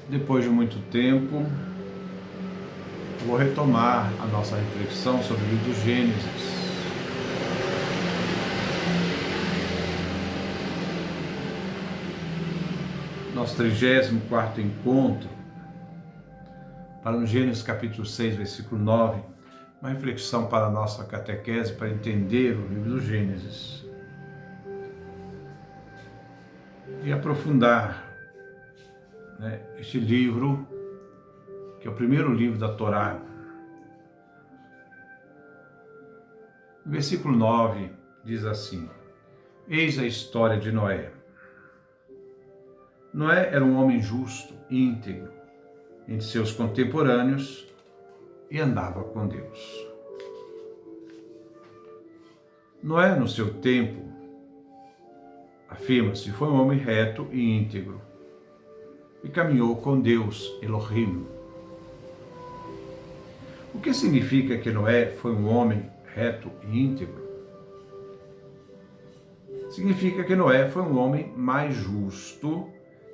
Depois de muito tempo, vou retomar a nossa reflexão sobre o livro do Gênesis. Nosso 34º encontro para o Gênesis capítulo 6, versículo 9, uma reflexão para a nossa catequese, para entender o livro do Gênesis e aprofundar este livro, que é o primeiro livro da Torá. O versículo 9 diz assim: Eis a história de Noé. Noé era um homem justo e íntegro entre seus contemporâneos e andava com Deus. Noé, no seu tempo, afirma-se, foi um homem reto e íntegro e caminhou com Deus, Elohim. O que significa que Noé foi um homem reto e íntegro? Significa que Noé foi um homem mais justo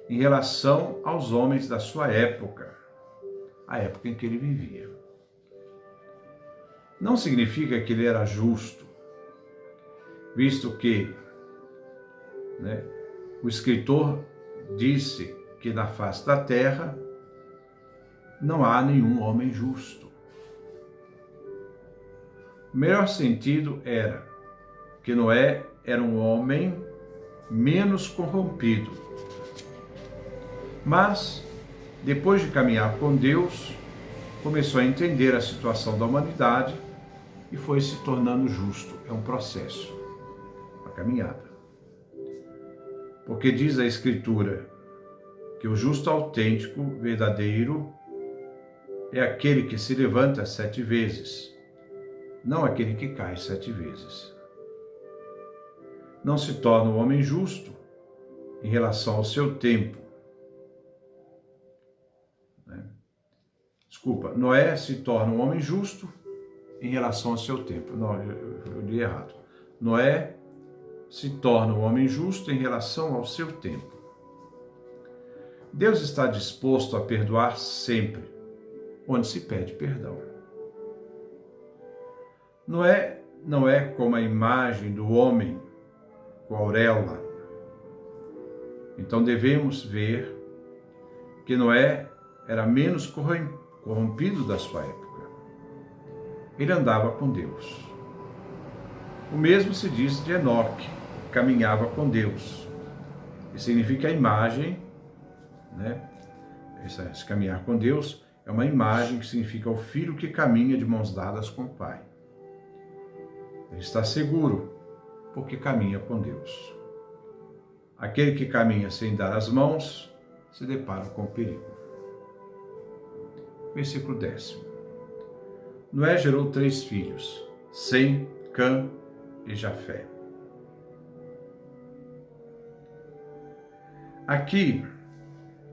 em relação aos homens da sua época, a época em que ele vivia. Não significa que ele era justo, visto que o escritor disse que na face da terra não há nenhum homem justo. O melhor sentido era que Noé era um homem menos corrompido. Mas, depois de caminhar com Deus, começou a entender a situação da humanidade e foi se tornando justo. É um processo, uma caminhada. Porque diz a Escritura que o justo autêntico, verdadeiro, é aquele que se levanta 7 vezes, não aquele que cai 7 vezes. Não se torna um homem justo em relação ao seu tempo. Noé se torna um homem justo em relação ao seu tempo. Não, eu li errado. Noé se torna um homem justo em relação ao seu tempo. Deus está disposto a perdoar sempre, onde se pede perdão. Noé não é como a imagem do homem com auréola. Então devemos ver que Noé era menos corrompido da sua época. Ele andava com Deus. O mesmo se diz de Enoque, caminhava com Deus. Isso significa a imagem, esse caminhar com Deus é uma imagem que significa o filho que caminha de mãos dadas com o Pai. Ele está seguro, porque caminha com Deus. Aquele que caminha sem dar as mãos, se depara com o perigo. Versículo 10. Noé gerou 3 filhos, Sem, Cã e Jafé. Aqui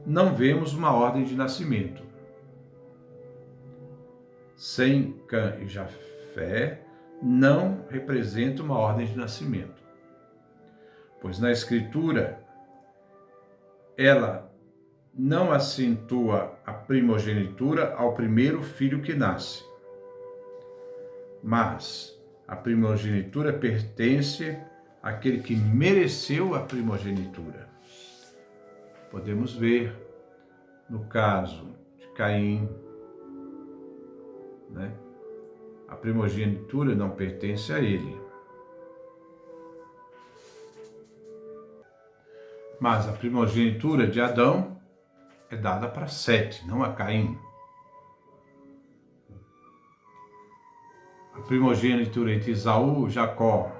não vemos uma ordem de nascimento. Sem, Cã e Jafé não representam uma ordem de nascimento, pois na Escritura ela não acentua a primogenitura ao primeiro filho que nasce, mas a primogenitura pertence àquele que mereceu a primogenitura. Podemos ver no caso de Caim, a primogenitura não pertence a ele, mas a primogenitura de Adão é dada para Sete, não a Caim. A primogenitura entre Esaú e Jacó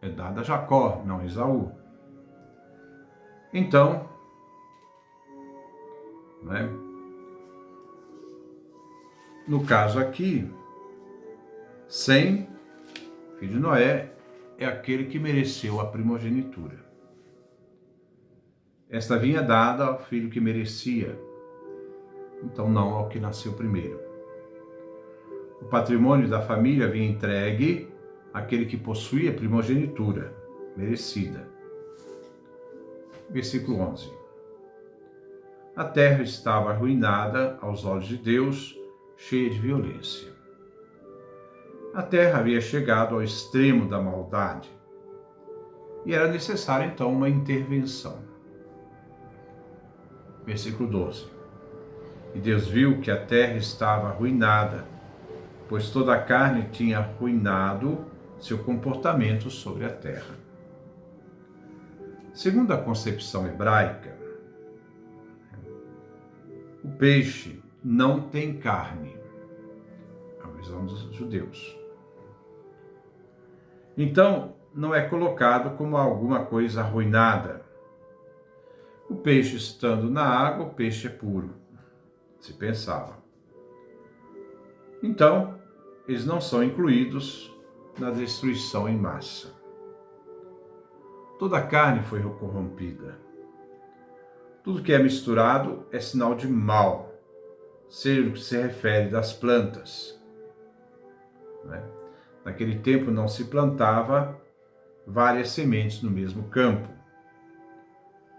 é dada a Jacó, não a Esaú. Então, no caso aqui, Sem, filho de Noé, é aquele que mereceu a primogenitura. Esta vinha dada ao filho que merecia, então não ao que nasceu primeiro. O patrimônio da família vinha entregue àquele que possuía a primogenitura merecida. Versículo 11. A terra estava arruinada aos olhos de Deus, cheia de violência. A terra havia chegado ao extremo da maldade e era necessária então uma intervenção. Versículo 12. E Deus viu que a terra estava arruinada, pois toda a carne tinha arruinado seu comportamento sobre a terra. Segundo a concepção hebraica, o peixe não tem carne, a visão dos judeus. Então, não é colocado como alguma coisa arruinada. O peixe estando na água, o peixe é puro, se pensava. Então, eles não são incluídos na destruição em massa. Toda a carne foi corrompida. Tudo que é misturado é sinal de mal, seja no que se refere das plantas. Naquele tempo não se plantava várias sementes no mesmo campo,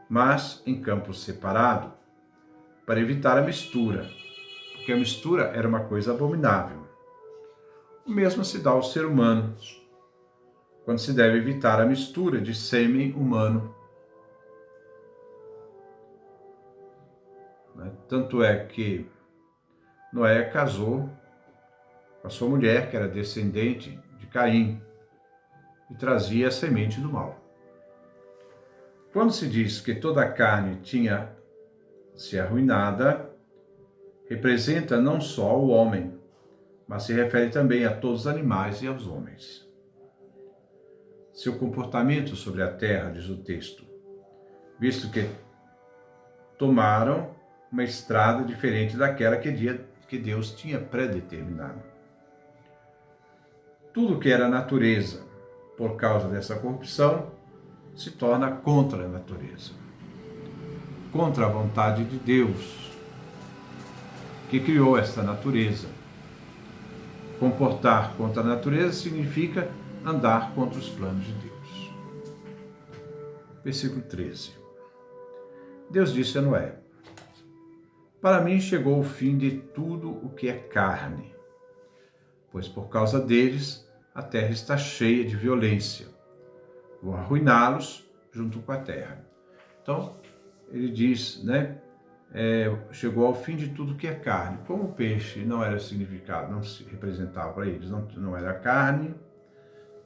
mas em campo separado, para evitar a mistura, porque a mistura era uma coisa abominável. O mesmo se dá ao ser humano, quando se deve evitar a mistura de sêmen humano. Tanto é que Noé casou com a sua mulher, que era descendente de Caim, e trazia a semente do mal. Quando se diz que toda a carne tinha se arruinada, representa não só o homem, mas se refere também a todos os animais e aos homens. Seu comportamento sobre a terra, diz o texto, visto que tomaram uma estrada diferente daquela que Deus tinha predeterminado. Tudo que era natureza, por causa dessa corrupção, se torna contra a natureza, contra a vontade de Deus, que criou esta natureza. Comportar contra a natureza significa andar contra os planos de Deus. Versículo 13. Deus disse a Noé: para mim chegou o fim de tudo o que é carne, pois por causa deles a terra está cheia de violência. Vou arruiná-los junto com a terra. Então, ele diz, chegou ao fim de tudo que é carne. Como o peixe não era significado, não se representava para eles, não era carne,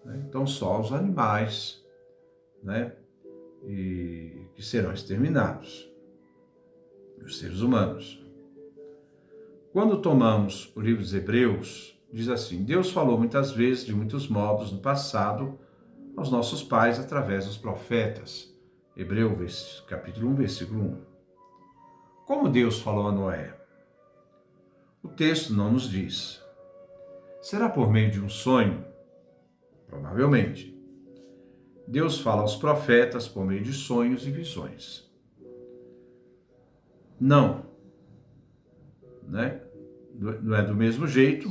então só os animais, e que serão exterminados, os seres humanos. Quando tomamos o livro dos Hebreus, diz assim: Deus falou muitas vezes, de muitos modos, no passado, aos nossos pais através dos profetas. Hebreus capítulo 1, versículo 1. Como Deus falou a Noé? O texto não nos diz. Será por meio de um sonho? Provavelmente. Deus fala aos profetas por meio de sonhos e visões. Não é do mesmo jeito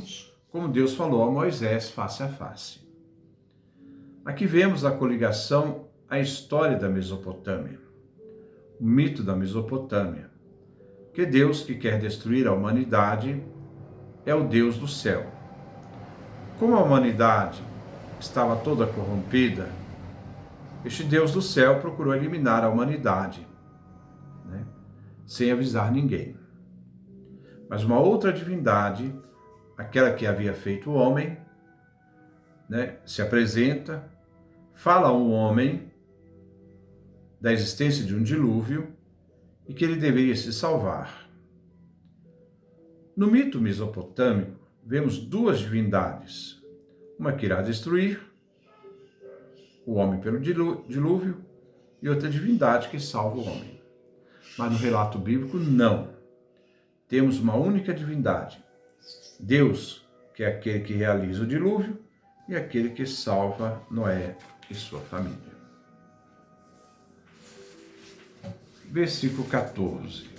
como Deus falou a Moisés face a face. Aqui vemos a coligação à história da Mesopotâmia, o mito da Mesopotâmia, que Deus que quer destruir a humanidade é o Deus do céu. Como a humanidade estava toda corrompida, este Deus do céu procurou eliminar a humanidade, sem avisar ninguém. Mas uma outra divindade, aquela que havia feito o homem, se apresenta, fala ao homem da existência de um dilúvio e que ele deveria se salvar. No mito mesopotâmico, vemos duas divindades, uma que irá destruir o homem pelo dilúvio e outra divindade que salva o homem. Mas no relato bíblico, não. Temos uma única divindade, Deus, que é aquele que realiza o dilúvio e aquele que salva Noé e sua família. Versículo 14.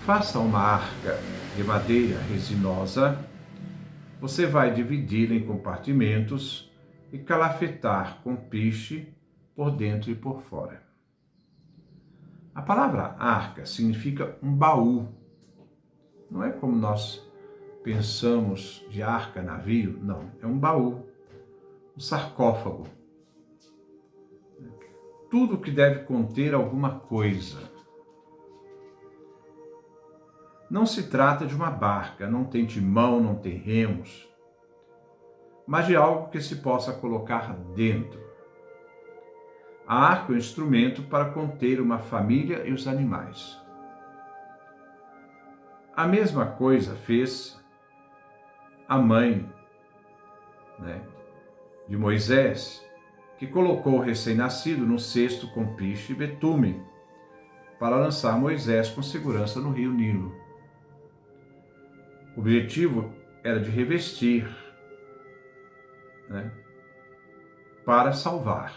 Faça uma arca de madeira resinosa, você vai dividi-la em compartimentos e calafetar com piche por dentro e por fora. A palavra arca significa um baú. Não é como nós pensamos de arca, navio, não. É um baú, um sarcófago. Tudo que deve conter alguma coisa. Não se trata de uma barca, não tem timão, não tem remos, mas de algo que se possa colocar dentro. A arca é um instrumento para conter uma família e os animais. A mesma coisa fez a mãe, de Moisés, que colocou o recém-nascido num cesto com piche e betume para lançar Moisés com segurança no rio Nilo. O objetivo era de revestir, para salvar.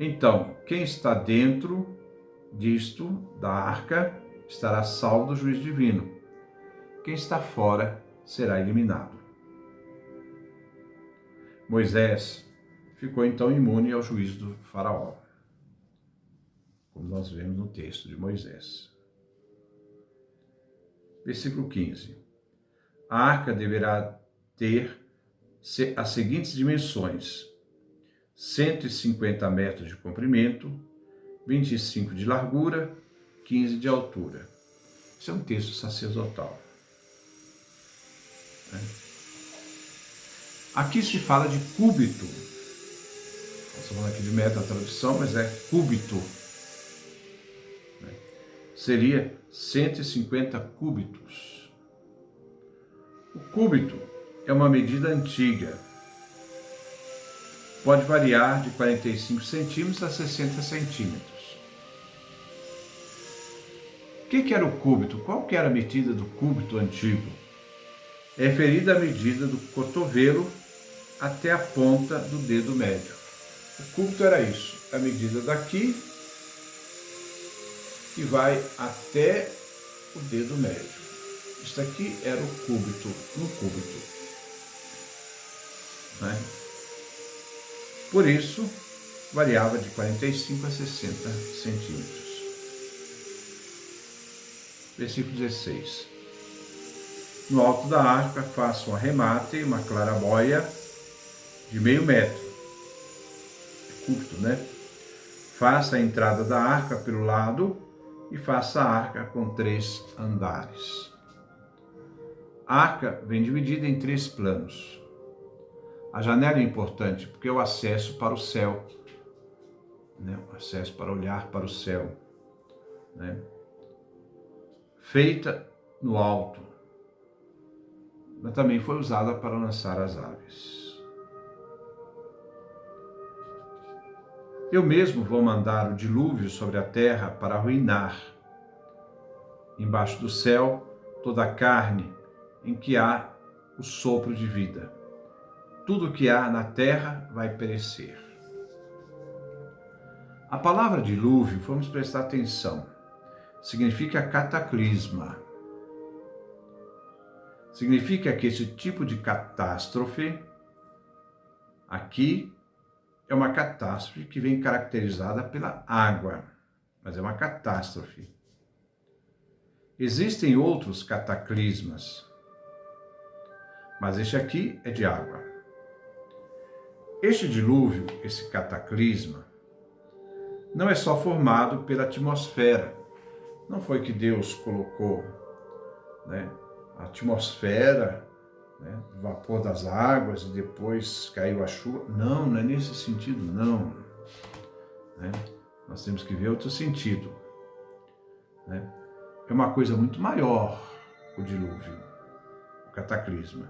Então, quem está dentro disto, da arca, estará salvo do juízo divino. Quem está fora será eliminado. Moisés ficou então imune ao juízo do faraó, como nós vemos no texto de Moisés. Versículo 15. A arca deverá ter as seguintes dimensões: 150 metros de comprimento, 25 de largura, 15 de altura. Isso é um texto sacerdotal. Aqui se fala de cúbito. Nós estamos falando aqui de metro na tradução, mas é cúbito. Seria 150 cúbitos. O cúbito é uma medida antiga. Pode variar de 45 centímetros a 60 centímetros. O que era o cúbito? Qual que era a medida do cúbito antigo? É referida à medida do cotovelo até a ponta do dedo médio. O cúbito era isso, a medida daqui e vai até o dedo médio. Isso aqui era o cúbito, um cúbito. Por isso, variava de 45 a 60 centímetros. Versículo 16. No alto da arca faça um arremate e uma clarabóia de meio metro. É cúbito, Faça a entrada da arca pelo lado e faça a arca com 3 andares. A arca vem dividida em 3 planos. A janela é importante porque é o acesso para o céu, o acesso para olhar para o céu, feita no alto, mas também foi usada para lançar as aves. Eu mesmo vou mandar o dilúvio sobre a terra para arruinar, embaixo do céu, toda a carne em que há o sopro de vida. Tudo que há na terra vai perecer. A palavra dilúvio, vamos prestar atenção, significa cataclisma. Significa que esse tipo de catástrofe aqui é uma catástrofe que vem caracterizada pela água, mas é uma catástrofe. Existem outros cataclismas, mas este aqui é de água. Este dilúvio, esse cataclisma, não é só formado pela atmosfera. Não foi que Deus colocou, a atmosfera, o vapor das águas e depois caiu a chuva. Não, não é nesse sentido, não. Nós temos que ver outro sentido. É uma coisa muito maior o dilúvio, o cataclisma.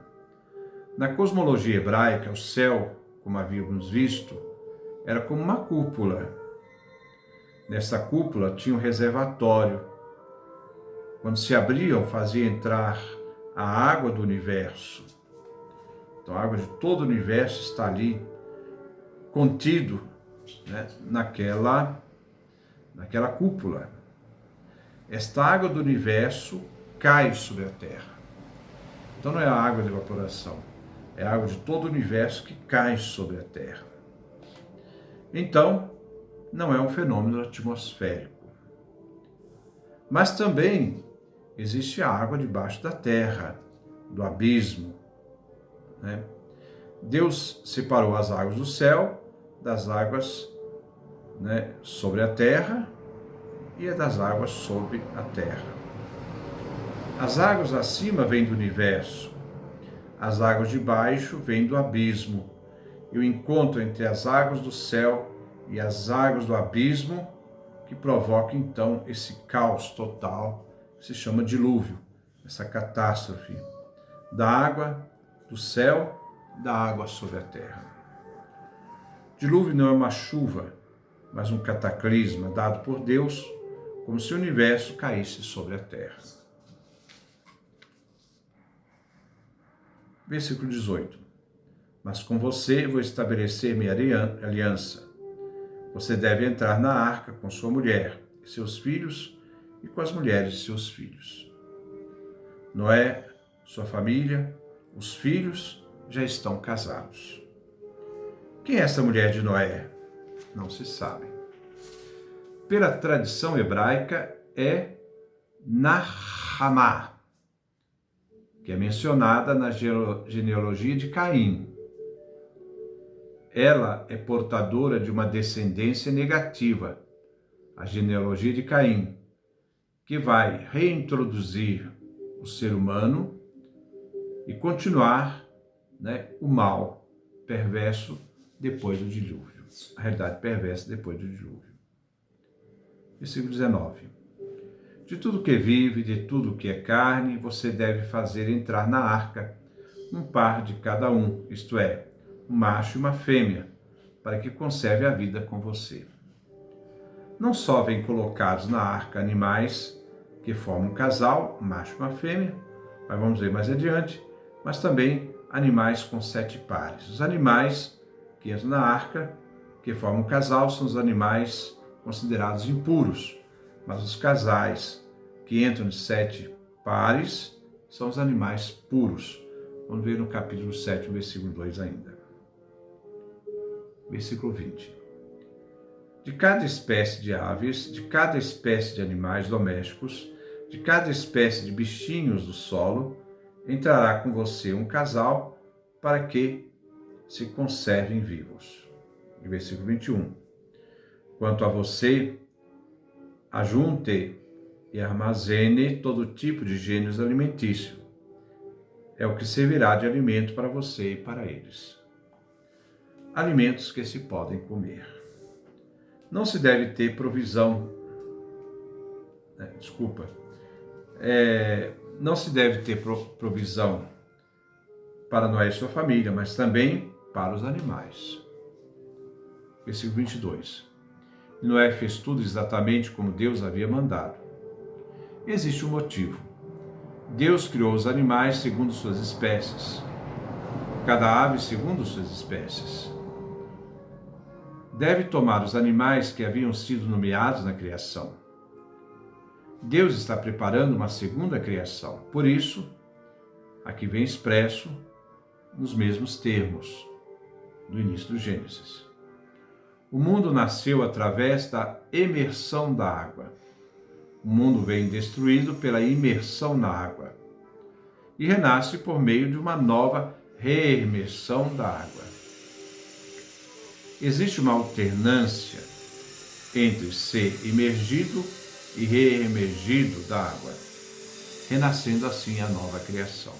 Na cosmologia hebraica, o céu, como havíamos visto, era como uma cúpula. Nessa cúpula tinha um reservatório. Quando se abriam, fazia entrar a água do universo. Então a água de todo o universo está ali, contido, naquela cúpula. Esta água do universo cai sobre a Terra. Então não é a água de evaporação, é a água de todo o universo que cai sobre a Terra. Então, não é um fenômeno atmosférico. Mas também existe a água debaixo da terra, do abismo, né? Deus separou as águas do céu das águas, né, sobre a terra e das águas sobre a terra. As águas acima vêm do universo, as águas de baixo vêm do abismo. E o encontro entre as águas do céu e as águas do abismo que provoca então esse caos total que se chama dilúvio, essa catástrofe da água do céu, da água sobre a terra. Dilúvio não é uma chuva, mas um cataclisma dado por Deus, como se o universo caísse sobre a terra. Versículo 18. Mas com você vou estabelecer minha aliança. Você deve entrar na arca com sua mulher e seus filhos e com as mulheres de seus filhos. Noé, sua família, os filhos já estão casados. Quem é essa mulher de Noé? Não se sabe. Pela tradição hebraica é Nahamá, que é mencionada na genealogia de Caim. Ela é portadora de uma descendência negativa, a genealogia de Caim, que vai reintroduzir o ser humano e continuar, né, o mal perverso depois do dilúvio. A realidade perversa depois do dilúvio. Versículo 19. De tudo que vive, de tudo que é carne, você deve fazer entrar na arca um par de cada um, isto é, um macho e uma fêmea, para que conserve a vida com você. Não só vêm colocados na arca animais que formam um casal, um macho e uma fêmea, mas vamos ver mais adiante, mas também animais com 7 pares. Os animais que entram na arca, que formam um casal, são os animais considerados impuros, mas os casais que entram de 7 pares são os animais puros. Vamos ver no capítulo 7, versículo 2 ainda. Versículo 20. De cada espécie de aves, de cada espécie de animais domésticos, de cada espécie de bichinhos do solo, entrará com você um casal para que se conservem vivos. E versículo 21. Quanto a você, ajunte e armazene todo tipo de gêneros alimentício. É o que servirá de alimento para você e para eles. Alimentos que se podem comer. Não se deve ter provisão, não se deve ter provisão para Noé e sua família, mas também para os animais. Versículo 22. Noé fez tudo exatamente como Deus havia mandado. Existe um motivo. Deus criou os animais segundo suas espécies, cada ave segundo suas espécies. Deve tomar os animais que haviam sido nomeados na criação. Deus está preparando uma segunda criação. Por isso, aqui vem expresso nos mesmos termos do início do Gênesis. O mundo nasceu através da emersão da água. O mundo vem destruído pela imersão na água e renasce por meio de uma nova reemersão da água. Existe uma alternância entre ser imergido e reemergido da água, renascendo assim a nova criação.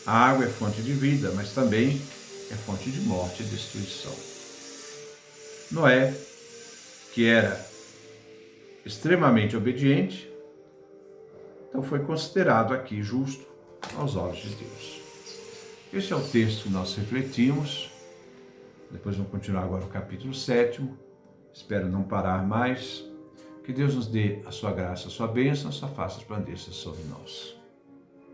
A água é fonte de vida, mas também é fonte de morte e destruição. Noé, que era extremamente obediente, então foi considerado aqui justo aos olhos de Deus. Este é o texto que nós refletimos. Depois vamos continuar agora o capítulo 7. Espero não parar mais. Que Deus nos dê a sua graça, a sua bênção, a sua face resplandeça sobre nós.